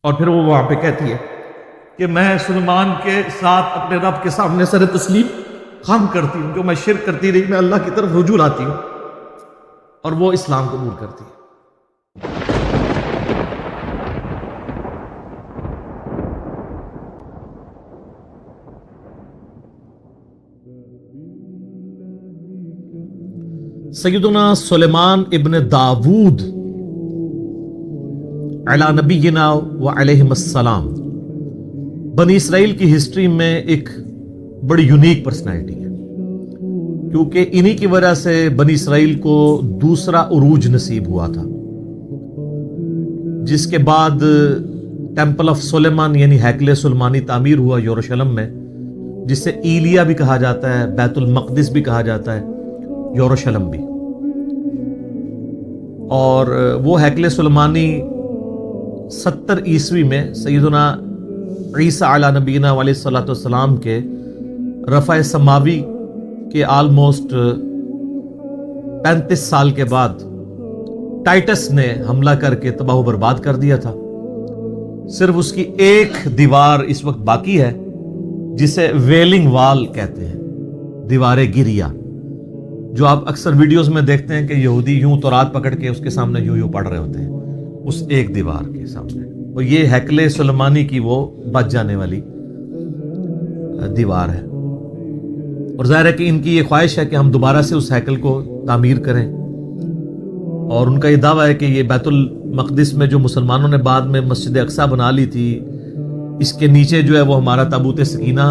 اور پھر وہ وہاں پہ کہتی ہے کہ میں سلمان کے ساتھ اپنے رب کے سامنے سر تسلیم خم کرتی ہوں، جو میں شرک کرتی رہی میں اللہ کی طرف رجوع لاتی ہوں، اور وہ اسلام قبول کرتی ہے۔ سیدنا سلیمان ابن داود علی نبینا و علیہم السلام بنی اسرائیل کی ہسٹری میں ایک بڑی یونیک پرسنالٹی ہے، کیونکہ انہی کی وجہ سے بنی اسرائیل کو دوسرا عروج نصیب ہوا تھا، جس کے بعد ٹیمپل آف سلیمان یعنی ہیکل سلیمانی تعمیر ہوا یروشلم میں، جسے ایلیا بھی کہا جاتا ہے، بیت المقدس بھی کہا جاتا ہے، یروشلم بھی۔ اور وہ ہیکل سلیمانی 70 عیسوی میں سیدنا عیسیٰ علیہ نبینا علیہ الصلوۃ والسلام کے رفع سماوی کے آلموسٹ 35 سال کے بعد ٹائٹس نے حملہ کر کے تباہ و برباد کر دیا تھا۔ صرف اس کی ایک دیوار اس وقت باقی ہے، جسے ویلنگ وال کہتے ہیں، دیوار گریا، جو آپ اکثر ویڈیوز میں دیکھتے ہیں کہ یہودی یوں تورات پکڑ کے اس کے سامنے یوں پڑھ رہے ہوتے ہیں، اس ایک دیوار کے سامنے۔ اور یہ ہیکل سلیمانی کی وہ بچ جانے والی دیوار ہے، اور ظاہر ہے کہ ان کی یہ خواہش ہے کہ ہم دوبارہ سے اس ہیکل کو تعمیر کریں، اور ان کا یہ دعویٰ ہے کہ یہ بیت المقدس میں جو مسلمانوں نے بعد میں مسجد اقصیٰ بنا لی تھی، اس کے نیچے جو ہے وہ ہمارا تابوت سکینہ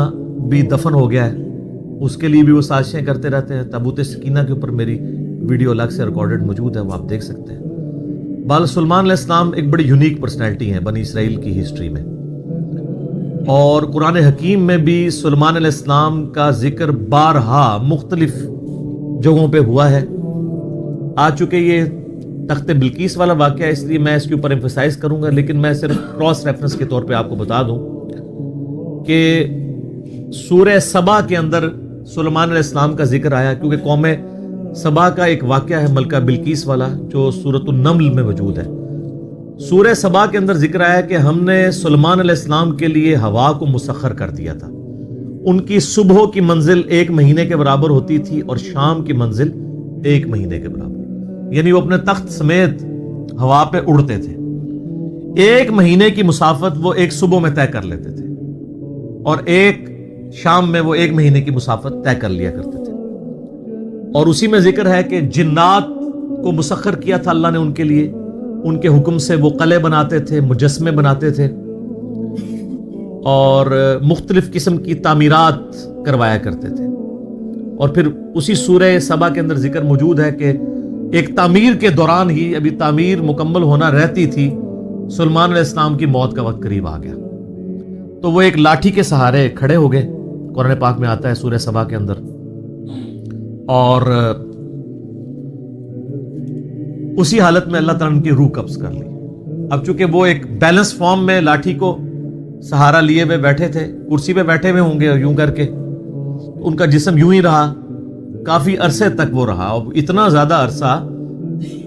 بھی دفن ہو گیا ہے، اس کے لیے بھی وہ سازشیں کرتے رہتے ہیں۔ تابوت سکینہ کے اوپر میری ویڈیو الگ سے ریکارڈڈ موجود ہے، وہ آپ دیکھ سکتے ہیں۔ بال سلیمان علیہ السلام ایک بڑی یونیک پرسنالٹی ہیں بنی اسرائیل کی ہسٹری میں، اور قرآن حکیم میں بھی سلیمان علیہ السلام کا ذکر بارہا مختلف جگہوں پہ ہوا ہے۔ آ چکے یہ تخت بلقیس والا واقعہ، اس لیے میں اس کے اوپر ایمفسائز کروں گا، لیکن میں صرف کراس ریفرنس کے طور پہ آپ کو بتا دوں کہ سورہ سبا کے اندر سلیمان علیہ السلام کا ذکر آیا، کیونکہ قوم سبا کا ایک واقعہ ہے ملکہ بلقیس والا جو سورۃ النمل میں موجود ہے۔ سورہ سبا کے اندر ذکر آیا کہ ہم نے سلیمان علیہ السلام کے لیے ہوا کو مسخر کر دیا تھا۔ ان کی صبح کی منزل 1 مہینے کے برابر ہوتی تھی اور شام کی منزل 1 مہینے کے برابر، یعنی وہ اپنے تخت سمیت ہوا پہ اڑتے تھے۔ 1 مہینے کی مسافت وہ ایک صبح میں طے کر لیتے تھے، اور ایک شام میں وہ 1 مہینے کی مسافت طے کر لیا کرتے تھے۔ اور اسی میں ذکر ہے کہ جنات کو مسخر کیا تھا اللہ نے ان کے لیے، ان کے حکم سے وہ قلعے بناتے تھے، مجسمے بناتے تھے، اور مختلف قسم کی تعمیرات کروایا کرتے تھے۔ اور پھر اسی سورہ سبا کے اندر ذکر موجود ہے کہ ایک تعمیر کے دوران ہی، ابھی تعمیر مکمل ہونا رہتی تھی، سلیمان علیہ السلام کی موت کا وقت قریب آ گیا، تو وہ ایک لاٹھی کے سہارے کھڑے ہو گئے، قرآن پاک میں آتا ہے سورہ سبا کے اندر۔ اور اسی حالت میں اللہ تعالیٰ نے ان کی روح قبض کر لی۔ اب چونکہ وہ ایک بیلنس فارم میں لاٹھی کو سہارا لیے ہوئے بیٹھے تھے، کرسی پہ بیٹھے ہوئے ہوں گے یوں کر کے، ان کا جسم یوں ہی رہا، کافی عرصے تک وہ رہا، اور اتنا زیادہ عرصہ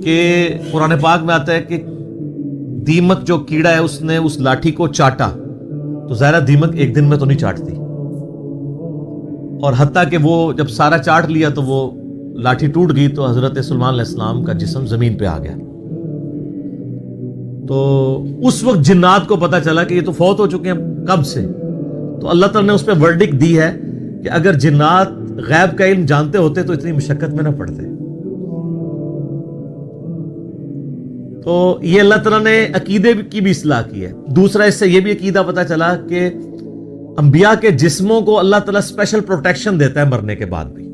کہ قرآن پاک میں آتا ہے کہ دیمک جو کیڑا ہے اس نے اس لاٹھی کو چاٹا، تو ظاہرہ دیمک ایک دن میں تو نہیں چاٹتی، اور حتیٰ کہ وہ جب سارا چاٹ لیا تو وہ لاٹھی ٹوٹ گئی، تو حضرت سلیمان علیہ السلام کا جسم زمین پہ آ گیا۔ تو اس وقت جنات کو پتا چلا کہ یہ تو فوت ہو چکے ہیں کب سے، تو اللہ تعالیٰ نے اس پہ ورڈکٹ دی ہے کہ اگر جنات غیب کا علم جانتے ہوتے تو اتنی مشقت میں نہ پڑتے۔ تو یہ اللہ تعالیٰ نے عقیدے کی بھی اصلاح کی ہے۔ دوسرا اس سے یہ بھی عقیدہ پتا چلا کہ انبیاء کے جسموں کو اللہ تعالیٰ اسپیشل پروٹیکشن دیتا ہے مرنے کے بعد بھی۔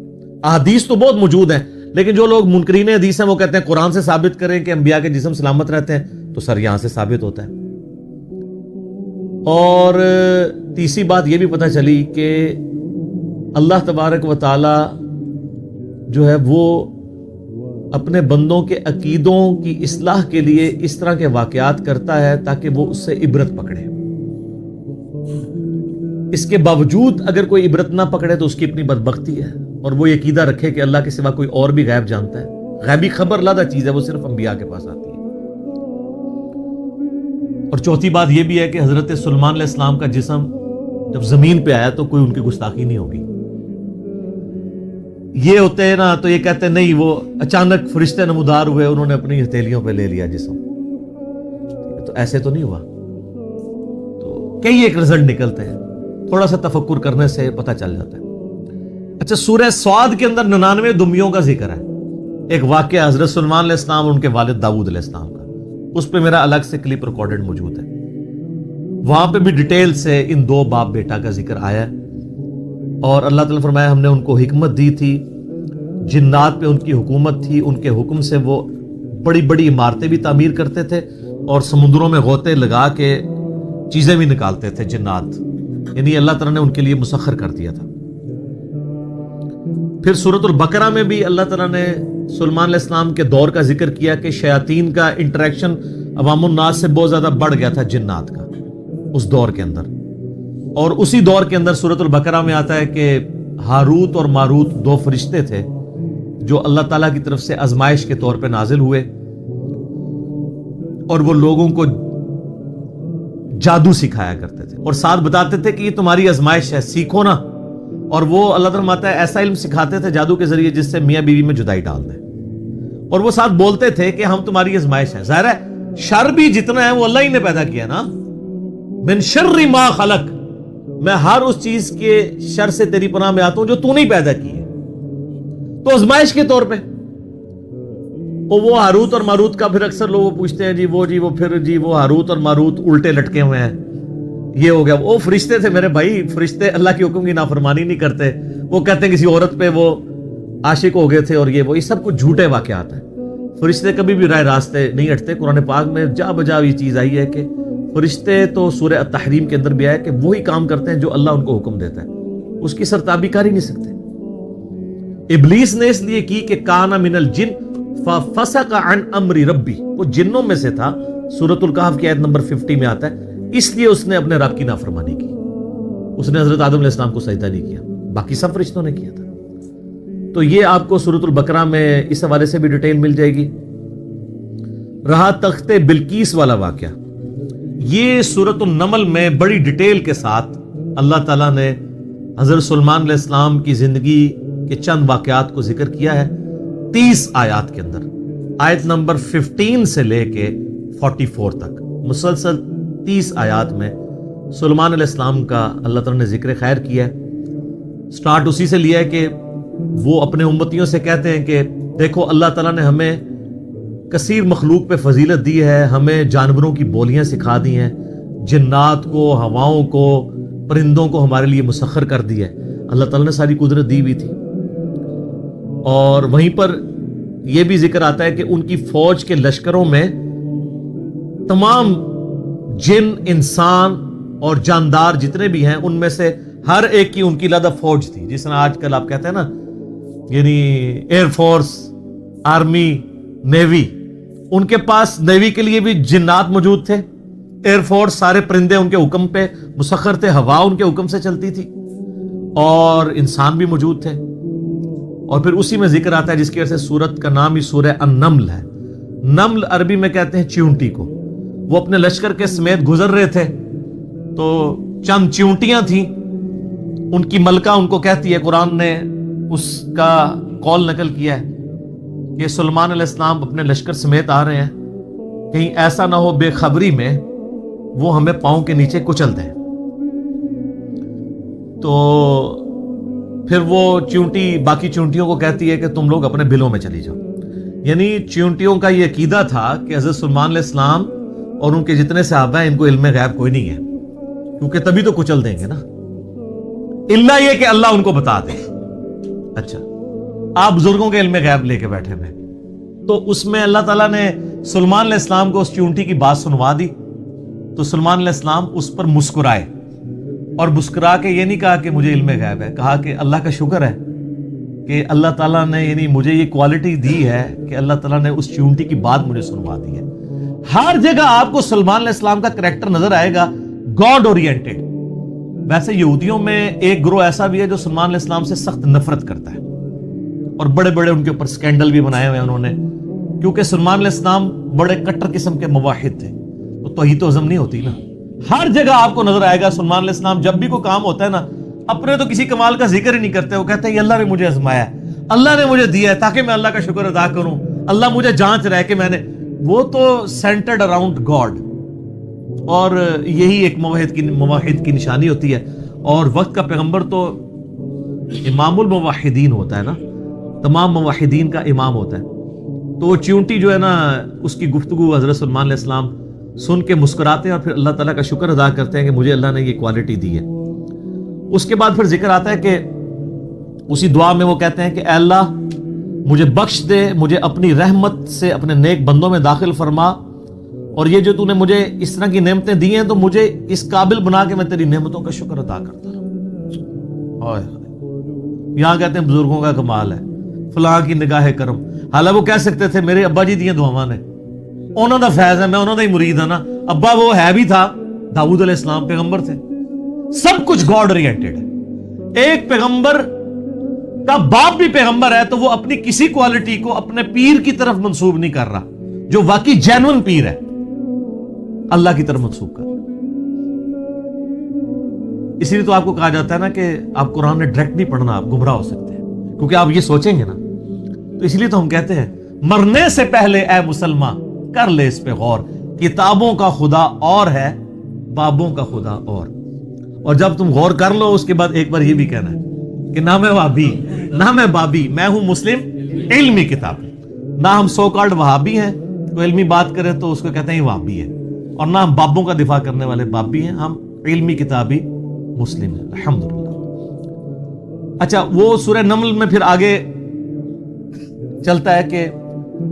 احادیث تو بہت موجود ہیں، لیکن جو لوگ منکرین حدیث ہیں وہ کہتے ہیں قرآن سے ثابت کریں کہ انبیاء کے جسم سلامت رہتے ہیں، تو سر یہاں سے ثابت ہوتا ہے۔ اور تیسری بات یہ بھی پتہ چلی کہ اللہ تبارک و تعالی جو ہے وہ اپنے بندوں کے عقیدوں کی اصلاح کے لیے اس طرح کے واقعات کرتا ہے تاکہ وہ اس سے عبرت پکڑے۔ اس کے باوجود اگر کوئی عبرت نہ پکڑے تو اس کی اپنی بدبختی ہے، اور وہ یہ عقیدہ رکھے کہ اللہ کے سوا کوئی اور بھی غیب جانتا ہے۔ غیبی خبر علیحدہ چیز ہے، وہ صرف انبیاء کے پاس آتی ہے۔ اور چوتھی بات یہ بھی ہے کہ حضرت سلیمان علیہ السلام کا جسم جب زمین پہ آیا تو کوئی ان کی گستاخی نہیں ہوگی. یہ ہوتے ہیں نا تو یہ کہتے ہیں نہیں وہ اچانک فرشتے نمودار ہوئے, انہوں نے اپنی ہتھیلیوں پہ لے لیا جسم, تو ایسے تو نہیں ہوا. تو کئی ایک رزلٹ نکلتے ہیں, تھوڑا سا تفکر کرنے سے پتہ چل جاتا ہے. اچھا, سورہ صاد کے اندر 99 دمیوں کا ذکر ہے. ایک واقعہ حضرت سلیمان علیہ السلام اور ان کے والد داؤد علیہ السلام کا, اس پہ میرا الگ سے کلپ ریکارڈڈ موجود ہے. وہاں پہ بھی ڈیٹیل سے ان دو باپ بیٹا کا ذکر آیا ہے, اور اللہ تعالیٰ فرمایا ہم نے ان کو حکمت دی تھی, جنات پہ ان کی حکومت تھی, ان کے حکم سے وہ بڑی بڑی عمارتیں بھی تعمیر کرتے تھے اور سمندروں میں غوطے لگا کے چیزیں بھی نکالتے تھے جنات, یعنی اللہ تعالیٰ نے ان کے لیے مسخر کر دیا تھا. پھر سورۃ البقرہ میں بھی اللہ تعالیٰ نے سلیمان علیہ السلام کے دور کا ذکر کیا کہ شیاطین کا انٹریکشن عوام الناس سے بہت زیادہ بڑھ گیا تھا جنات کا اس دور کے اندر. اور اسی دور کے اندر سورۃ البقرہ میں آتا ہے کہ ہاروت اور ماروت دو فرشتے تھے جو اللہ تعالیٰ کی طرف سے آزمائش کے طور پہ نازل ہوئے, اور وہ لوگوں کو جادو سکھایا کرتے تھے اور ساتھ بتاتے تھے کہ یہ تمہاری آزمائش ہے, سیکھو نا. اور وہ اللہ تعالیٰ ماتا ہے ایسا علم سکھاتے تھے جادو کے ذریعے جس سے میاں بیوی میں جدائی ڈال دیں, اور وہ ساتھ بولتے تھے کہ ہم تمہاری آزمائش ہے. ظاہر ہے شر بھی جتنا ہے وہ اللہ ہی نے پیدا کیا نا, من شر ما خلق, میں ہر اس چیز کے شر سے تیری پناہ میں آتا ہوں جو تو نہیں پیدا کی ہے. تو آزمائش کے طور پہ وہ ہاروت اور ماروت کا پھر اکثر لوگ پوچھتے ہیں جی وہ ہاروت اور ماروت الٹے لٹکے ہوئے ہیں, یہ ہو گیا. وہ فرشتے تھے میرے بھائی, فرشتے اللہ کے حکم کی نافرمانی نہیں کرتے. وہ کہتے ہیں کسی عورت پہ وہ عاشق ہو گئے تھے اور یہ سب کچھ جھوٹے واقعات ہیں. فرشتے کبھی بھی رائے راستے نہیں ہٹتے. قرآن پاک میں جا بجا یہ چیز آئی ہے کہ فرشتے تو سورہ التحریم کے اندر بھی آیا کہ وہی کام کرتے ہیں جو اللہ ان کو حکم دیتا ہے, اس کی سرتابی کر ہی نہیں سکتے. ابلیس نے اس لیے کی کہ کان من الجن ففسق عن امر ربی, وہ جنوں میں سے تھا. سورۃ الکہف کی آیت نمبر 50 میں آتا ہے, اس لیے اس نے اپنے رب کی نافرمانی کی. اس نے حضرت آدم علیہ السلام کو سجدہ نہیں کیا, باقی سب فرشتوں نے کیا تھا. تو یہ آپ کو سورۃ البقرہ میں اس حوالے سے بھی ڈیٹیل مل جائے گی. رہا تخت بلقیس والا واقعہ, یہ سورۃ النمل میں بڑی ڈیٹیل کے ساتھ اللہ تعالیٰ نے حضرت سلیمان علیہ السلام کی زندگی کے چند واقعات کو ذکر کیا ہے 30 آیات کے اندر. آیت نمبر 15 سے لے کے 44 تک مسلسل 30 آیات میں سلیمان علیہ السلام کا اللہ تعالیٰ نے ذکر خیر کیا ہے. سٹارٹ اسی سے لیا ہے کہ وہ اپنے امتیوں سے کہتے ہیں کہ دیکھو اللہ تعالیٰ نے ہمیں کثیر مخلوق پہ فضیلت دی ہے, ہمیں جانوروں کی بولیاں سکھا دی ہیں, جنات کو, ہواؤں کو, پرندوں کو ہمارے لیے مسخر کر دی ہے. اللہ تعالیٰ نے ساری قدرت دی ہوئی تھی. اور وہیں پر یہ بھی ذکر آتا ہے کہ ان کی فوج کے لشکروں میں تمام جن, انسان اور جاندار جتنے بھی ہیں ان میں سے ہر ایک کی ان کی علیحدہ فوج تھی. جس طرح آج کل آپ کہتے ہیں نا یعنی ایئر فورس, آرمی, نیوی, ان کے پاس نیوی کے لیے بھی جنات موجود تھے, ایئر فورس سارے پرندے ان کے حکم پہ مسخر تھے, ہوا ان کے حکم سے چلتی تھی, اور انسان بھی موجود تھے. اور پھر اسی میں ذکر آتا ہے جس کی وجہ سے سورت کا نام ہی سورہ النمل ہے. نمل عربی میں کہتے ہیں چیونٹی کو. وہ اپنے لشکر کے سمیت گزر رہے تھے تو چند چیونٹیاں تھیں, ان کی ملکہ ان کو کہتی ہے, قرآن نے اس کا قول نقل کیا ہے کہ سلیمان علیہ السلام اپنے لشکر سمیت آ رہے ہیں, کہیں ایسا نہ ہو بے خبری میں وہ ہمیں پاؤں کے نیچے کچل دیں. تو پھر وہ چیونٹی باقی چیونٹیوں کو کہتی ہے کہ تم لوگ اپنے بلوں میں چلی جاؤ. یعنی چیونٹیوں کا یہ عقیدہ تھا کہ حضرت سلیمان علیہ السلام اور ان کے جتنے صحابہ ہیں ان کو علم غیب کوئی نہیں ہے, کیونکہ تبھی تو کچل دیں گے نا, الا یہ کہ اللہ ان کو بتا دے. اچھا, آپ بزرگوں کے علم غیب لے کے بیٹھے ہوئے, تو اس میں اللہ تعالیٰ نے سلیمان علیہ السلام کو اس چیونٹی کی بات سنوا دی. تو سلیمان علیہ السلام اس پر مسکرائے, اور مسکرا کے یہ نہیں کہا کہ مجھے علم غیب ہے, کہا کہ اللہ کا شکر ہے کہ اللہ تعالیٰ نے یعنی مجھے یہ کوالٹی دی ہے کہ اللہ تعالیٰ نے اس چیونٹی کی بات مجھے سنوا دی ہے. ہر جگہ آپ کو سلیمان علیہ السلام کا کریکٹر نظر آئے گا گاڈ اورینٹڈ. ویسے یہودیوں میں ایک گروہ ایسا بھی ہے جو سلیمان علیہ السلام سے سخت نفرت کرتا ہے, اور بڑے بڑے ان کے اوپر سکینڈل بھی بنائے ہوئے انہوں نے, کیونکہ سلیمان علیہ السلام بڑے کٹر قسم کے موحد تھے. تو توحید تو ہضم نہیں ہوتی نا. ہر جگہ آپ کو نظر آئے گا سلمان علیہ السلام جب بھی کوئی کام ہوتا ہے نا, اپنے تو کسی کمال کا ذکر ہی نہیں کرتے, وہ کہتے ہیں یہ اللہ نے مجھے آزمایا ہے, اللہ نے مجھے دیا ہے تاکہ میں اللہ کا شکر ادا کروں, اللہ مجھے جانچ رہا ہے کہ میں نے, وہ تو سینٹرڈ اراؤنڈ گاڈ. اور یہی ایک موحد کی نشانی ہوتی ہے. اور وقت کا پیغمبر تو امام الموحدین ہوتا ہے نا, تمام موحدین کا امام ہوتا ہے. تو وہ چیونٹی جو ہے نا, اس کی گفتگو حضرت سلمان علیہ السلام سن کے مسکراتے ہیں اور پھر اللہ تعالیٰ کا شکر ادا کرتے ہیں کہ مجھے اللہ نے یہ کوالٹی دی ہے. اس کے بعد پھر ذکر آتا ہے کہ اسی دعا میں وہ کہتے ہیں کہ اے اللہ مجھے بخش دے, مجھے اپنی رحمت سے اپنے نیک بندوں میں داخل فرما, اور یہ جو تو نے مجھے اس طرح کی نعمتیں دی ہیں تو مجھے اس قابل بنا کے میں تیری نعمتوں کا شکر ادا کرتا رہوں. یہاں کہتے ہیں بزرگوں کا کمال ہے, فلاں کی نگاہ کرم. حالانکہ وہ کہہ سکتے تھے میرے ابا جی دیاں دعاواں نے, انہوں دا فیض ہے, میں انہوں دا ہی مرید ہوں نا. ابا وہ ہے بھی تھا, داؤد علیہ السلام پیغمبر تھے, سب کچھ گاڈ اورینٹڈ ہے. ایک پیغمبر کا باپ بھی پیغمبر ہے تو وہ اپنی کسی کوالٹی کو اپنے پیر کی طرف منسوب نہیں کر رہا, جو واقعی جینون پیر ہے اللہ کی طرف منسوب کر رہا. اسی لیے تو آپ کو کہا جاتا ہے نا کہ آپ قرآن نے ڈائریکٹ نہیں پڑھنا, آپ گمراہ ہو سکتے ہیں, کیونکہ آپ یہ سوچیں گے نا. تو اس لیے تو ہم کہتے ہیں مرنے سے پہلے اے مسلمان کر لے اس پہ غور, کتابوں کا خدا اور ہے, بابوں کا خدا اور. اور جب تم غور کر لو اس کے بعد ایک بار یہ بھی کہنا ہے کہ نہ میں وہابی نہ میں بابی, میں ہوں مسلم علمی کتاب. نہ ہم سو کالڈ وہابی ہیں, کوئی علمی بات کرے تو اس کو کہتے ہیں یہ وہابی ہے, اور نہ ہم بابوں کا دفاع کرنے والے بابی ہیں, ہم علمی کتابی مسلم ہیں الحمدللہ. اچھا, وہ سورہ نمل میں پھر آگے چلتا ہے کہ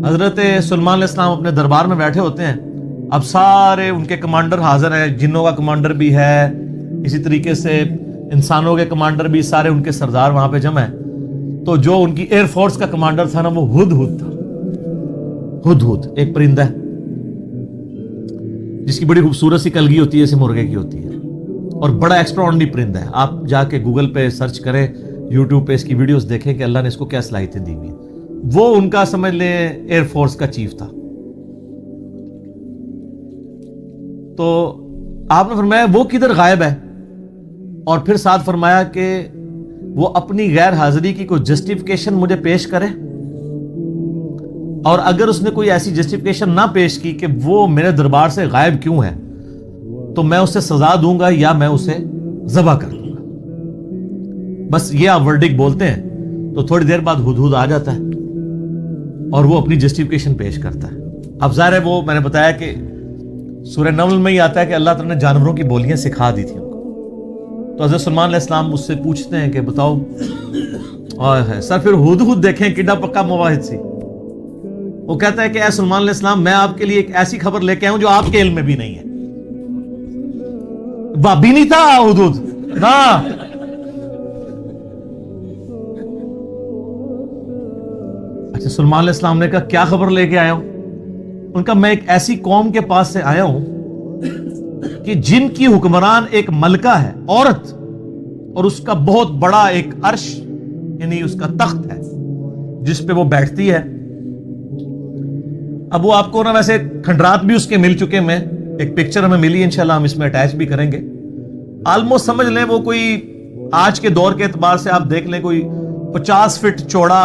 حضرت سلمان علیہ السلام اپنے دربار میں بیٹھے ہوتے ہیں. اب سارے ان کے کمانڈر حاضر ہیں, جنوں کا کمانڈر بھی ہے, اسی طریقے سے انسانوں کے کمانڈر بھی, سارے ان کے سردار وہاں پہ جمع ہیں. تو جو ان کی ایئر فورس کا کمانڈر تھا نا وہ ہدہد تھا. ہدہد ایک پرندہ ہے جس کی بڑی خوبصورت سی کلگی ہوتی ہے, جیسے مرغے کی ہوتی ہے, اور بڑا ایکسٹرا آرڈنری پرندہ ہے. آپ جا کے گوگل پہ سرچ کریں, یوٹیوب پہ اس کی ویڈیوز دیکھیں کہ اللہ نے اس کو کیا صلاحیتیں دی ہوئی. وہ ان کا سمجھ لیں ایئر فورس کا چیف تھا. تو آپ نے فرمایا وہ کدھر غائب ہے, اور پھر ساتھ فرمایا کہ وہ اپنی غیر حاضری کی کوئی جسٹیفیکیشن مجھے پیش کرے, اور اگر اس نے کوئی ایسی جسٹیفیکیشن نہ پیش کی کہ وہ میرے دربار سے غائب کیوں ہے, تو میں اسے سزا دوں گا یا میں اسے ذبح کر دوں گا. بس یہ آپ ورڈک بولتے ہیں تو تھوڑی دیر بعد ہدہد آ جاتا ہے اور وہ اپنی جسٹیفیکیشن پیش کرتا ہے. اب ظاہر ہے وہ میں نے بتایا کہ سورہ نمل میں ہی آتا ہے کہ اللہ تعالیٰ نے جانوروں کی بولیاں سکھا دی تھی ان کو. تو حضرت سلمان علیہ السلام اس سے پوچھتے ہیں کہ بتاؤ سر, پھر ہدہد دیکھیں کڈا پکا مواحد سی. وہ کہتا ہے کہ اے سلمان علیہ السلام میں آپ کے لیے ایک ایسی خبر لے کے آؤں جو آپ کے علم میں بھی نہیں ہے. بابی نہیں تھا ہدہد نا. اچھا, سلمان علیہ السلام نے کہا کیا خبر لے کے آیا ہوں؟ ان کا میں ایک ایسی قوم کے پاس سے آیا ہوں کہ جن کی حکمران ایک ملکہ ہے, عورت, اور اس کا بہت بڑا ایک عرش یعنی اس کا تخت ہے جس پہ وہ بیٹھتی ہے. اب وہ آپ کو نا ویسے کھنڈرات بھی اس کے مل چکے, میں ایک پکچر ہمیں ملی, انشاءاللہ ہم اس میں اٹیچ بھی کریں گے. آلموسٹ سمجھ لیں وہ کوئی آج کے دور کے اعتبار سے آپ دیکھ لیں کوئی 50 فٹ چوڑا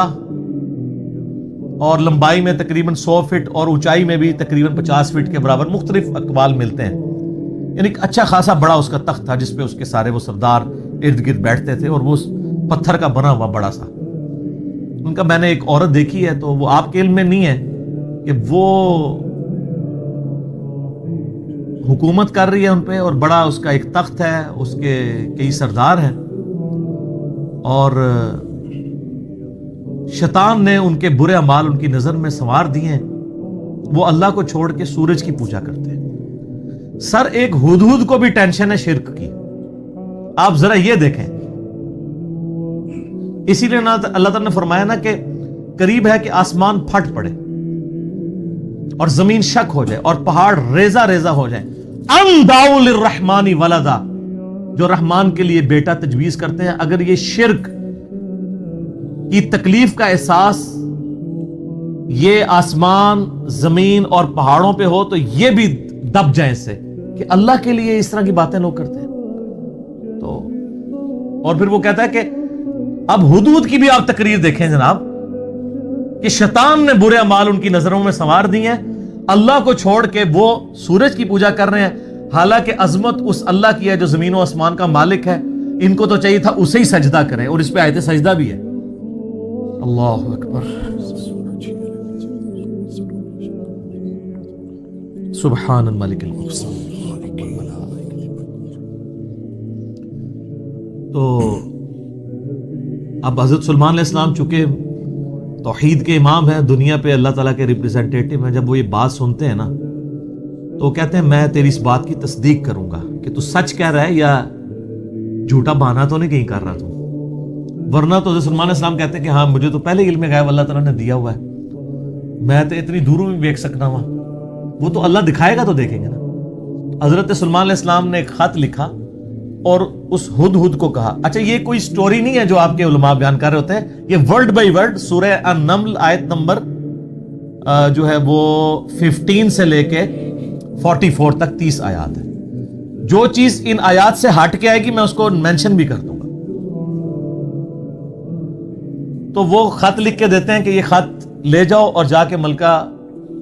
اور لمبائی میں تقریباً 100 فٹ اور اونچائی میں بھی تقریباً 50 فٹ کے برابر, مختلف اقوال ملتے ہیں. یعنی اچھا خاصا بڑا اس کا تخت تھا جس پہ اس کے سارے وہ سردار ارد گرد بیٹھتے تھے, اور وہ پتھر کا بنا ہوا بڑا سا. ان کا میں نے ایک عورت دیکھی ہے, تو وہ آپ کے علم میں نہیں ہے کہ وہ حکومت کر رہی ہے ان پہ, اور بڑا اس کا ایک تخت ہے, اس کے کئی سردار ہیں, اور شیطان نے ان کے برے اعمال ان کی نظر میں سنوار دیے ہیں. وہ اللہ کو چھوڑ کے سورج کی پوجا کرتے ہیں. سر, ایک ہدہد کو بھی ٹینشن ہے شرک کی. آپ ذرا یہ دیکھیں, اسی لیے اللہ تعالیٰ نے فرمایا نا کہ قریب ہے کہ آسمان پھٹ پڑے اور زمین شک ہو جائے اور پہاڑ ریزہ ریزہ ہو جائے. ام دعوا للرحمن ولدا, جو رحمان کے لیے بیٹا تجویز کرتے ہیں. اگر یہ شرک کی تکلیف کا احساس یہ آسمان, زمین اور پہاڑوں پہ ہو تو یہ بھی دب جائیں اس سے کہ اللہ کے لیے اس طرح کی باتیں لوگ کرتے ہیں. تو اور پھر وہ کہتا ہے کہ اب ہدہد کی بھی آپ تقریر دیکھیں جناب کہ شیطان نے برے اعمال ان کی نظروں میں سنوار دی ہیں, اللہ کو چھوڑ کے وہ سورج کی پوجا کر رہے ہیں, حالانکہ عظمت اس اللہ کی ہے جو زمین و آسمان کا مالک ہے. ان کو تو چاہیے تھا اسے ہی سجدہ کریں, اور اس پہ آیت سجدہ بھی ہے. اللہ اکبر, سبحان الملک المقصد. تو اب حضرت سلیمان علیہ السلام چونکہ توحید کے امام ہیں, دنیا پہ اللہ تعالیٰ کے ریپریزنٹیٹو ہیں, جب وہ یہ بات سنتے ہیں نا تو وہ کہتے ہیں میں تیری اس بات کی تصدیق کروں گا کہ تو سچ کہہ رہا ہے یا جھوٹا بہانا تو نہیں کہیں کر رہا تو. ورنہ تو حضرت سلیمان علیہ السلام کہتے ہیں کہ ہاں مجھے تو پہلے علم غیب اللہ تعالیٰ نے دیا ہوا ہے, میں تو اتنی دوروں میں دیکھ سکتا ہوں, وہ تو اللہ دکھائے گا تو دیکھیں گے نا. حضرت سلیمان علیہ السلام نے ایک خط لکھا اور اس ہدہد کو کہا. اچھا یہ کوئی سٹوری نہیں ہے جو آپ کے علماء بیان کر رہے ہوتے ہیں, یہ ورڈ بائی ورڈ سورہ النمل آیت نمبر جو ہے وہ 15 سے لے کے 44 تک 30 آیات ہے. جو چیز ان آیات سے ہٹ کے آئے گی میں اس کو مینشن بھی کر دوں گا. تو وہ خط لکھ کے دیتے ہیں کہ یہ خط لے جاؤ اور جا کے ملکہ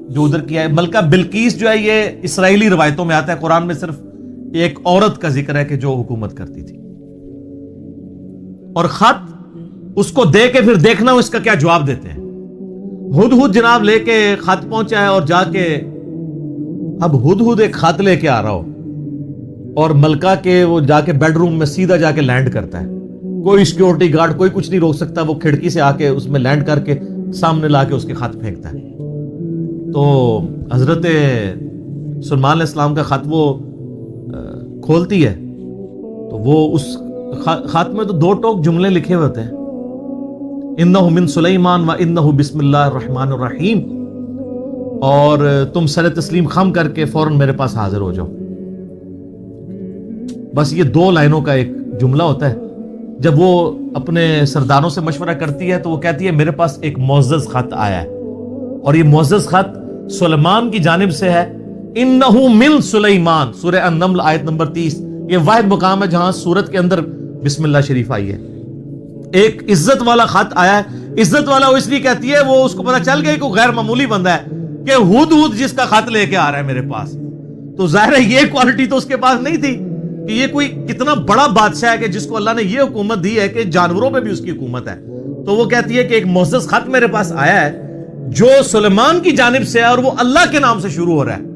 جو ادھر کیا ہے, ملکہ بلقیس جو ہے یہ اسرائیلی روایتوں میں آتا ہے, قرآن میں صرف ایک عورت کا ذکر ہے کہ جو حکومت کرتی تھی. اور خط اس کو دے کے پھر دیکھنا اس کا کیا جواب دیتے ہیں. ہدہد جناب لے کے خط پہنچا ہے اور جا کے اب ہدہد ایک خط لے کے آ رہا ہو اور ملکہ کے وہ جا کے بیڈ روم میں سیدھا جا کے لینڈ کرتا ہے. کوئی سیکیورٹی گارڈ کوئی کچھ نہیں روک سکتا, وہ کھڑکی سے آ کے اس میں لینڈ کر کے سامنے لا کے اس کے خط پھینکتا ہے. تو حضرت سلیمان علیہ السلام کا خط وہ کھولتی ہے تو وہ اس خط میں تو 2 ٹوک جملے لکھے ہوئے ہوتے ہیں, انہ من سلیمان و انہ بسم اللہ الرحمن الرحیم, اور تم سر تسلیم خم کر کے فوراً میرے پاس حاضر ہو جاؤ. بس یہ 2 لائنوں کا ایک جملہ ہوتا ہے. جب وہ اپنے سرداروں سے مشورہ کرتی ہے تو وہ کہتی ہے میرے پاس ایک معزز خط آیا ہے, اور یہ معزز خط سلیمان کی جانب سے ہے. انہو من سلیمان, سورہ النمل آیت نمبر 30, یہ واحد مقام ہے جہاں سورت کے اندر بسم اللہ شریف آئی ہے. ایک عزت والا خط آیا ہے. عزت والا وہ اس لیے کہتی ہے وہ اس کو پتا چل گیا کہ غیر معمولی بندہ ہے کہ ہدہد جس کا خط لے کے آ رہا ہے میرے پاس. تو ظاہر ہے یہ کوالٹی تو اس کے پاس نہیں تھی کہ یہ کوئی کتنا بڑا بادشاہ ہے کہ جس کو اللہ نے یہ حکومت دی ہے کہ جانوروں پہ بھی اس کی حکومت ہے. تو وہ کہتی ہے کہ ایک معزز خط میرے پاس آیا ہے جو سلیمان کی جانب سے ہے اور وہ اللہ کے نام سے شروع ہو رہا ہے.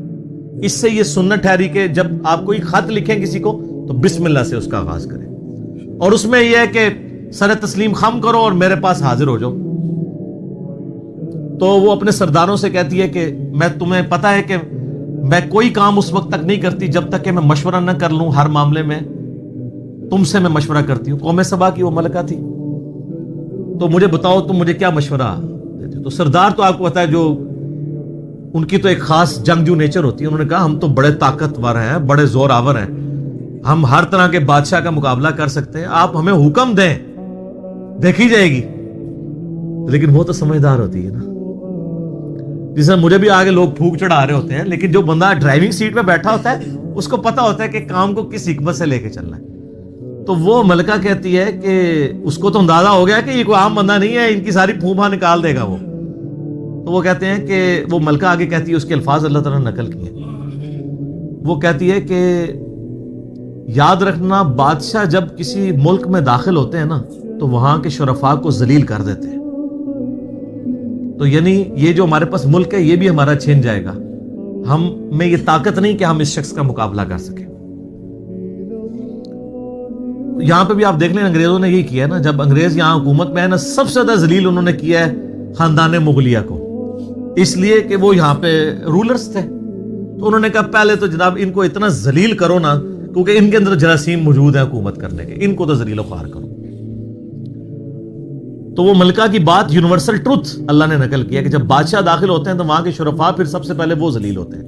اس سے یہ سنت ٹھہری کہ جب آپ کوئی خط لکھیں کسی کو تو بسم اللہ سے اس کا آغاز کریں, اور اس میں یہ ہے کہ سر تسلیم خم کرو اور میرے پاس حاضر ہو جاؤ. تو وہ اپنے سرداروں سے کہتی ہے کہ میں تمہیں پتا ہے کہ میں کوئی کام اس وقت تک نہیں کرتی جب تک کہ میں مشورہ نہ کر لوں. ہر معاملے میں تم سے میں مشورہ کرتی ہوں. قوم سبا کی وہ ملکہ تھی, تو مجھے بتاؤ تم مجھے کیا مشورہ دیتے ہو. تو سردار تو آپ کو پتا ہے جو ان کی تو ایک خاص جنگجو نیچر ہوتی ہے. انہوں نے کہا ہم تو بڑے طاقتور ہیں, بڑے زور آور ہیں, ہم ہر طرح کے بادشاہ کا مقابلہ کر سکتے ہیں, آپ ہمیں حکم دیں دیکھی جائے گی. لیکن وہ تو سمجھدار ہوتی ہے نا, جسے مجھے بھی آگے لوگ پھونک چڑھا رہے ہوتے ہیں, لیکن جو بندہ ڈرائیونگ سیٹ پہ بیٹھا ہوتا ہے اس کو پتا ہوتا ہے کہ کام کو کس حکمت سے لے کے چلنا ہے. تو وہ ملکہ کہتی ہے کہ اس کو تو اندازہ ہو گیا کہ یہ کوئی عام بندہ نہیں ہے, ان کی ساری پھوپھا نکال دے گا وہ. تو وہ کہتے ہیں کہ وہ ملکہ آگے کہتی ہے, اس کے الفاظ اللہ تعالیٰ نے نقل کیے. وہ کہتی ہے کہ یاد رکھنا بادشاہ جب کسی ملک میں داخل ہوتے ہیں نا تو وہاں کے شرفاء کو ذلیل کر دیتے ہیں. تو یعنی یہ جو ہمارے پاس ملک ہے یہ بھی ہمارا چھین جائے گا, ہم میں یہ طاقت نہیں کہ ہم اس شخص کا مقابلہ کر سکیں. یہاں پہ بھی آپ دیکھ لیں انگریزوں نے یہی کیا ہے نا, جب انگریز یہاں حکومت میں ہے نا سب سے زیادہ ذلیل انہوں نے کیا ہے خاندان مغلیہ کو, اس لیے کہ وہ یہاں پہ رولرز تھے. تو انہوں نے کہا پہلے تو جناب ان کو اتنا ذلیل کرو نا, کیونکہ ان کے اندر جراثیم موجود ہیں حکومت کرنے کے, ان کو تو ذلیل و خوار کرو. تو وہ ملکہ کی بات یونیورسل ٹروتھ اللہ نے نقل کیا کہ جب بادشاہ داخل ہوتے ہیں تو وہاں کے شرفاء پھر سب سے پہلے وہ ذلیل ہوتے ہیں.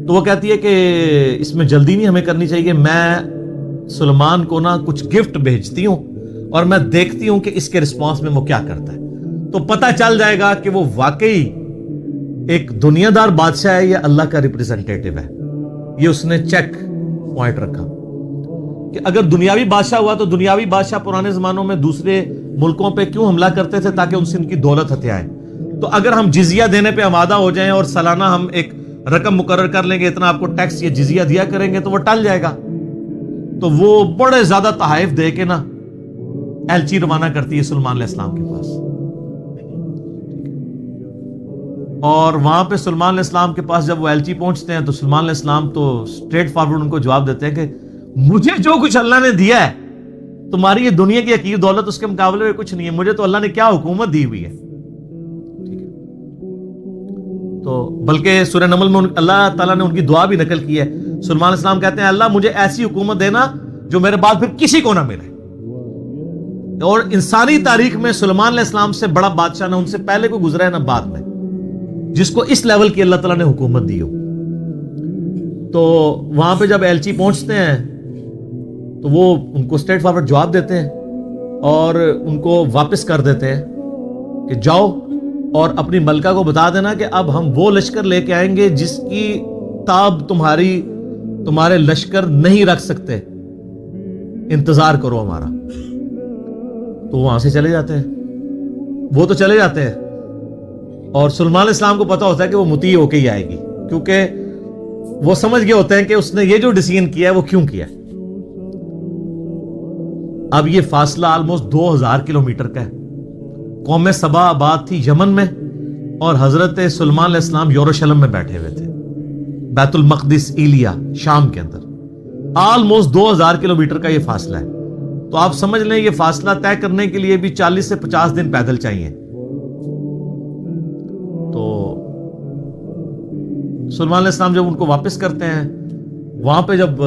تو وہ کہتی ہے کہ اس میں جلدی نہیں ہمیں کرنی چاہیے, میں سلیمان کو نا کچھ گفٹ بھیجتی ہوں اور میں دیکھتی ہوں کہ اس کے رسپانس میں وہ کیا کرتا ہے, تو پتہ چل جائے گا کہ وہ واقعی ایک دنیا دار بادشاہ ہے یا اللہ کا ریپریزنٹیٹو ہے. یہ اس نے چیک پوائنٹ رکھا کہ اگر دنیاوی بادشاہ ہوا تو دنیاوی بادشاہ پرانے زمانوں میں دوسرے ملکوں پہ کیوں حملہ کرتے تھے؟ تاکہ ان سے ان کی دولت ہتھیائیں. تو اگر ہم جزیہ دینے پہ آمادہ ہو جائیں اور سالانہ ہم ایک رقم مقرر کر لیں گے اتنا آپ کو ٹیکس یا جزیہ دیا کریں گے تو وہ ٹل جائے گا. تو وہ بڑے زیادہ تحائف دے کے نا ایلچی روانہ کرتی ہے سلیمان علیہ السلام کے پاس. اور وہاں پہ سلیمان علیہ السلام کے پاس جب وہ ایلچی پہنچتے ہیں تو سلیمان علیہ السلام تو اسٹریٹ فارورڈ ان کو جواب دیتے ہیں کہ مجھے جو کچھ اللہ نے دیا ہے تمہاری یہ دنیا کی حقیر دولت اس کے مقابلے میں کچھ نہیں ہے. مجھے تو اللہ نے کیا حکومت دی ہوئی ہے. تو بلکہ سورہ نمل میں اللہ تعالیٰ نے ان کی دعا بھی نقل کی ہے. سلیمان علیہ السلام کہتے ہیں اللہ مجھے ایسی حکومت دینا جو میرے بعد پھر کسی کو نہ ملے. اور انسانی تاریخ میں سلیمان علیہ السلام سے بڑا بادشاہ نہ ان سے پہلے کوئی گزرا ہے نہ بعد میں جس کو اس لیول کی اللہ تعالیٰ نے حکومت دی ہو. تو وہاں پہ جب ایلچی پہنچتے ہیں تو وہ ان کو اسٹریٹ فارورڈ جواب دیتے ہیں اور ان کو واپس کر دیتے ہیں کہ جاؤ اور اپنی ملکہ کو بتا دینا کہ اب ہم وہ لشکر لے کے آئیں گے جس کی تاب تمہارے لشکر نہیں رکھ سکتے, انتظار کرو ہمارا. تو وہاں سے چلے جاتے ہیں, وہ تو چلے جاتے ہیں اور سلیمان علیہ السلام کو پتا ہوتا ہے کہ وہ مطیع ہو کے ہی آئے گی, کیونکہ وہ سمجھ گئے ہوتے ہیں کہ اس نے یہ جو ڈیسیژن کیا ہے وہ کیوں کیا ہے. اب یہ فاصلہ آلموسٹ 2000 کلومیٹر کا ہے. قوم سبا آباد تھی یمن میں اور حضرت سلیمان علیہ السلام یروشلم میں بیٹھے ہوئے تھے, بیت المقدس ایلیا شام کے اندر. آلموسٹ 2000 کلومیٹر کا یہ فاصلہ ہے. تو آپ سمجھ لیں یہ فاصلہ طے کرنے کے لیے بھی 40 سے 50 دن پیدل چاہیے. تو سلیمان علیہ السلام جب ان کو واپس کرتے ہیں, وہاں پہ جب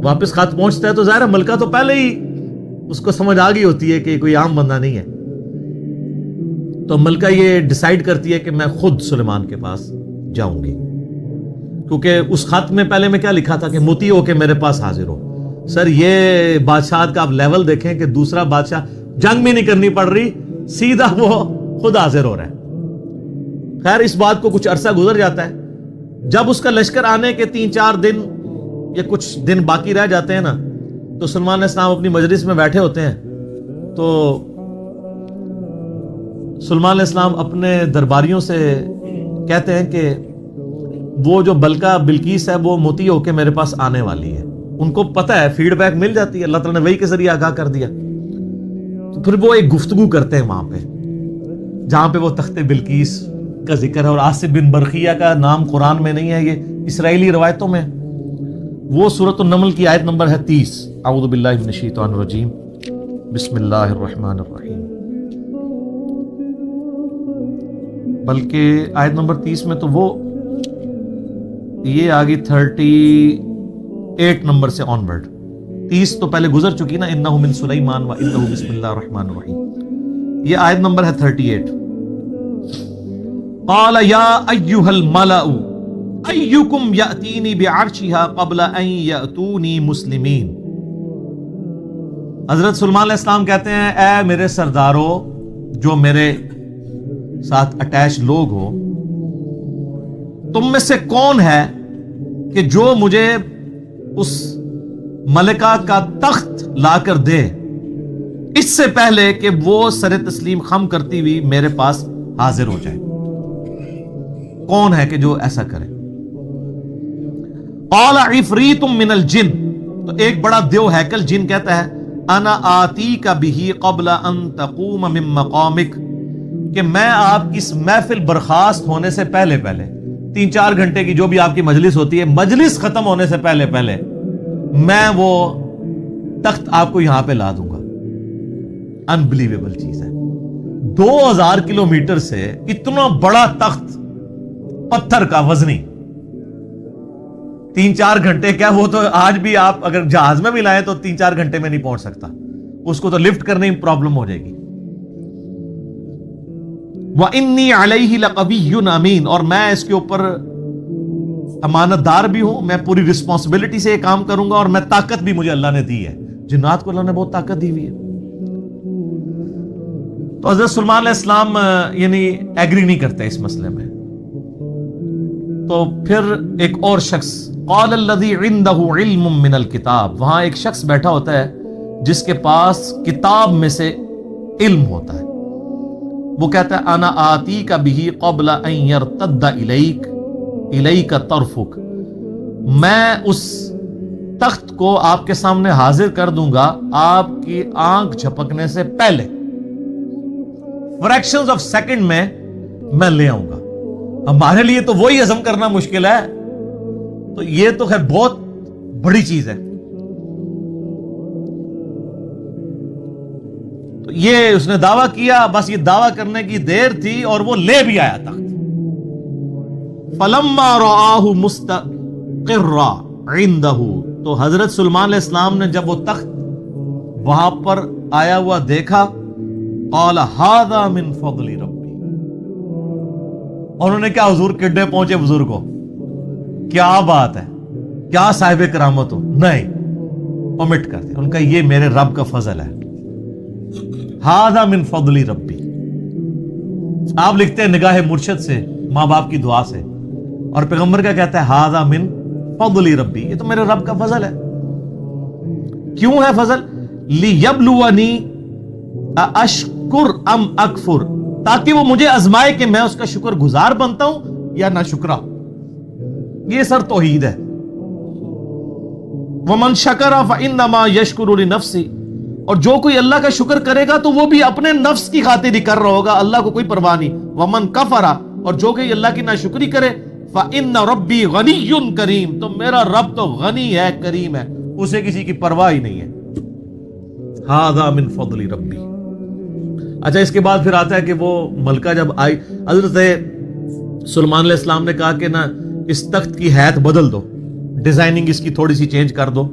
واپس خط پہنچتا ہے تو ظاہر ملکہ تو پہلے ہی اس کو سمجھ آ گئی ہوتی ہے کہ کوئی عام بندہ نہیں ہے. تو ملکہ یہ ڈیسائیڈ کرتی ہے کہ میں خود سلیمان کے پاس جاؤں گی, کیونکہ اس خط میں پہلے میں کیا لکھا تھا کہ مطیع ہو کے میرے پاس حاضر ہو. سر یہ بادشاہت کا آپ لیول دیکھیں کہ دوسرا بادشاہ جنگ بھی نہیں کرنی پڑ رہی, سیدھا وہ خود حاضر ہو رہا ہے. خیر اس بات کو کچھ عرصہ گزر جاتا ہے. جب اس کا لشکر آنے کے 3-4 دن یا کچھ دن باقی رہ جاتے ہیں نا, تو سلیمان علیہ السلام اپنی مجلس میں بیٹھے ہوتے ہیں. تو سلیمان علیہ السلام اپنے درباریوں سے کہتے ہیں کہ وہ جو بلقیس ہے وہ مطیع ہو کے میرے پاس آنے والی ہے. ان کو پتہ ہے, فیڈ بیک مل جاتی ہے, اللہ تعالیٰ نے وحی کے ذریعے آگاہ کر دیا. تو پھر وہ ایک گفتگو کرتے ہیں وہاں پہ جہاں پہ وہ تخت بلقیس کا ذکر ہے. اور آصف بن برقیہ کا نام قرآن میں نہیں ہے, یہ اسرائیلی روایتوں میں. وہ سورۃ النمل کی آیت نمبر ہے 30. اعوذ باللہ من الشیطان الرجیم, بسم اللہ الرحمن الرحیم. بلکہ آیت نمبر 30 میں تو وہ یہ آگی 38 نمبر سے آن ورڈ. 30 تو پہلے گزر چکی نا, انہ من سلیمان و انہ بسم اللہ الرحمن الرحیم. یہ آیت نمبر ہے 38. قال یا ایھا الملأ ایکم یأتینی بعرشها قبل ان یأتونی مسلمین. حضرت سلیمان علیہ السلام کہتے ہیں اے میرے سردارو, جو میرے ساتھ اٹیچ لوگ ہو, تم میں سے کون ہے کہ جو مجھے اس ملکہ کا تخت لا کر دے اس سے پہلے کہ وہ سر تسلیم خم کرتی ہوئی میرے پاس حاضر ہو جائے. کون ہے کہ جو ایسا کرے؟ قال عفریت من الجن. تو ایک بڑا دیو ہیکل جن کہتا ہے انا آتیک بہ قبل ان تقوم من مقامک, کہ میں آپ کی اس محفل برخاست ہونے سے پہلے 3-4 گھنٹے کی جو بھی آپ کی مجلس ہوتی ہے, مجلس ختم ہونے سے پہلے میں وہ تخت آپ کو یہاں پہ لا دوں گا. انبلیویبل چیز ہے. 2000 کلومیٹر سے اتنا بڑا تخت پتھر کا وزنی 3-4 گھنٹے کیا, وہ تو آج بھی آپ اگر جہاز میں بھی لائیں تو 3-4 گھنٹے میں نہیں پہنچ سکتا, اس کو تو لفٹ کرنے میں پرابلم ہو جائے گی. وَإِنِّي عَلَيْهِ لَقَوِيٌّ أَمِينٌ, اور میں اس کے اوپر امانت دار بھی ہوں, میں پوری رسپانسبلٹی سے یہ کام کروں گا, اور میں طاقت بھی مجھے اللہ نے دی ہے. جنات کو اللہ نے بہت طاقت دی ہوئی ہے. تو حضرت سلیمان علیہ السلام یعنی ایگری نہیں کرتے اس مسئلے میں. تو پھر ایک اور شخص قال الذی عندہ علم من الکتاب، وہاں ایک شخص بیٹھا ہوتا ہے جس کے پاس کتاب میں سے علم ہوتا ہے، وہ کہتا ہے انا آتیک بہ قبل ان یرتد الیک طرفک، میں اس تخت کو آپ کے سامنے حاضر کر دوں گا آپ کی آنکھ جھپکنے سے پہلے، فریکشنز آف سیکنڈ میں لے آؤں گا۔ ہمارے لیے تو وہی ہضم کرنا مشکل ہے، تو یہ تو خیر بہت بڑی چیز ہے۔ تو یہ اس نے دعویٰ کیا، بس یہ دعویٰ کرنے کی دیر تھی اور وہ لے بھی آیا تخت۔ فلما رآہ مستقرا عندہ، تو حضرت سلیمان علیہ السلام نے جب وہ تخت وہاں پر آیا ہوا دیکھا، قال ھذا من فضل ربی، انہوں نے کیا حضور کڈے پہنچے بزرگ کو، کیا بات ہے، کیا صاحب کرامت ہو، نہیں، اومٹ کر دیا، ان کا یہ میرے رب کا فضل ہے، ھذا من فضل ربی۔ آپ لکھتے ہیں نگاہ مرشد سے، ماں باپ کی دعا سے، اور پیغمبر کا کہتا ہے ھذا من فضل ربی، یہ تو میرے رب کا فضل ہے۔ کیوں ہے فضل؟ لیبلونی اشکر ام اکفر، تاکہ وہ مجھے آزمائے کہ میں اس کا شکر گزار بنتا ہوں یا نہ شکرا۔ یہ سر توحید ہے۔ ومن شکر فانما یشکر لنفسہ، اور جو کوئی اللہ کا شکر کرے گا تو وہ بھی اپنے نفس کی خاطر ہی کر رہا ہوگا، اللہ کو کوئی پرواہ نہیں۔ ومن کفر، اور جو کوئی اللہ کی ناشکری کرے، فإن ربی غنی کریم، تو میرا رب تو غنی ہے، کریم ہے، اسے کسی کی پرواہ ہی نہیں ہے۔ ھذا من فضل ربی۔ اچھا، اس کے بعد پھر آتا ہے کہ وہ ملکہ جب آئی، حضرت سلیمان علیہ السلام نے کہا کہ نا اس تخت کی حیت بدل دو، ڈیزائننگ اس کی تھوڑی سی چینج کر دو،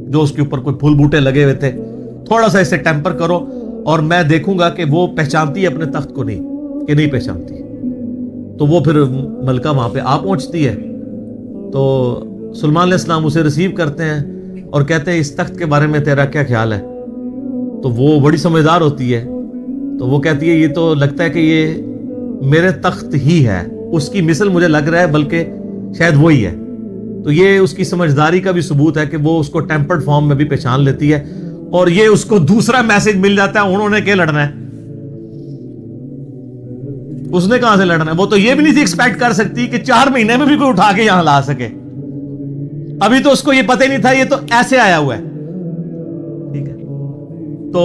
جو اس کے اوپر کوئی پھول بوٹے لگے ہوئے تھے تھوڑا سا اسے ٹیمپر کرو، اور میں دیکھوں گا کہ وہ پہچانتی ہے اپنے تخت کو نہیں کہ نہیں پہچانتی۔ تو وہ پھر ملکہ وہاں پہ آ پہنچتی ہے، تو سلیمان علیہ السلام اسے ریسیو کرتے ہیں اور کہتے ہیں اس تخت کے بارے میں تیرا کیا خیال ہے؟ تو وہ بڑی سمجھدار ہوتی ہے، تو وہ کہتی ہے یہ تو لگتا ہے کہ یہ میرے تخت ہی ہے، اس کی مثل مجھے لگ رہا ہے، بلکہ شاید وہی ہے۔ تو یہ اس کی سمجھداری کا بھی ثبوت ہے کہ وہ اس کو ٹیمپرڈ فارم میں بھی پہچان لیتی ہے، اور یہ اس کو دوسرا میسج مل جاتا ہے، انہوں نے کیا لڑنا ہے، اس نے کہاں سے لڑنا ہے؟ وہ تو یہ بھی نہیں تھی ایکسپیکٹ کر سکتی کہ 4 مہینے میں بھی کوئی اٹھا کے یہاں لا سکے، ابھی تو اس کو یہ پتہ ہی نہیں تھا یہ تو ایسے آیا ہوا ہے، ٹھیک ہے۔ تو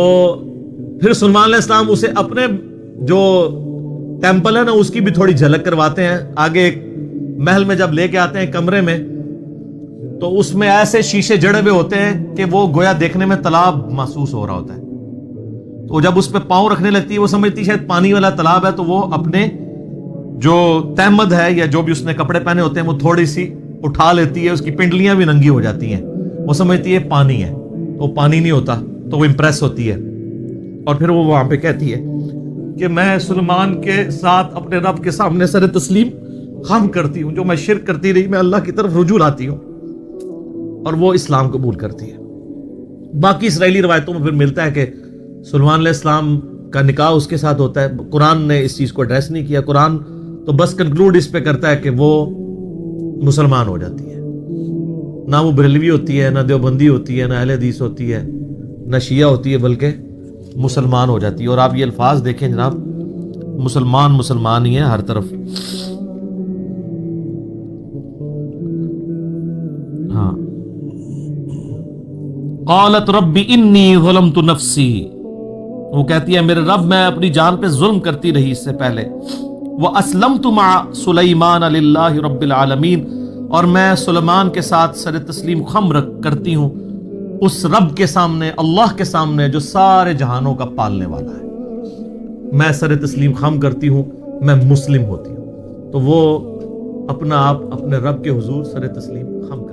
پھر سلیمان علیہ السلام اسے اپنے جو ٹیمپل ہے نا اس کی بھی تھوڑی جھلک کرواتے ہیں، آگے ایک محل میں جب لے کے آتے ہیں کمرے میں، تو اس میں ایسے شیشے جڑے ہوئے ہوتے ہیں کہ وہ گویا دیکھنے میں تالاب محسوس ہو رہا ہوتا ہے، تو جب اس پہ پاؤں رکھنے لگتی ہے وہ سمجھتی شاید پانی والا تالاب ہے، تو وہ اپنے جو تہمد ہے یا جو بھی اس نے کپڑے پہنے ہوتے ہیں وہ تھوڑی سی اٹھا لیتی ہے، اس کی پنڈلیاں بھی ننگی ہو جاتی ہیں، وہ سمجھتی ہے پانی ہے، تو پانی نہیں ہوتا، تو وہ امپریس ہوتی ہے، اور پھر وہ وہاں پہ کہتی ہے کہ میں سلیمان کے ساتھ اپنے رب کے سامنے سر تسلیم خم کرتی ہوں، جو میں شرک کرتی رہی میں اللہ کی طرف رجوع لاتی ہوں، اور وہ اسلام قبول کرتی ہے۔ باقی اسرائیلی روایتوں میں پھر ملتا ہے کہ سلیمان علیہ السلام کا نکاح اس کے ساتھ ہوتا ہے، قرآن نے اس چیز کو ایڈریس نہیں کیا، قرآن تو بس کنکلوڈ اس پہ کرتا ہے کہ وہ مسلمان ہو جاتی ہے، نہ وہ بریلوی ہوتی ہے، نہ دیوبندی ہوتی ہے، نہ اہل حدیث ہوتی ہے، نہ شیعہ ہوتی ہے، بلکہ مسلمان ہو جاتی ہے۔ اور آپ یہ الفاظ دیکھیں جناب، مسلمان ہی ہے ہر طرف۔ ہاں، قالت رب انی ظلمت نفسی، وہ کہتی ہے میرے رب میں اپنی جان پہ ظلم کرتی رہی اس سے پہلے، واسلمت مع سلیمان للہ رب العالمین، اور میں سلیمان کے ساتھ سر تسلیم خم کرتی ہوں اس رب کے سامنے، اللہ کے سامنے جو سارے جہانوں کا پالنے والا ہے، میں سر تسلیم خم کرتی ہوں، میں مسلم ہوتی ہوں۔ تو وہ اپنا آپ اپنے رب کے حضور سر تسلیم خم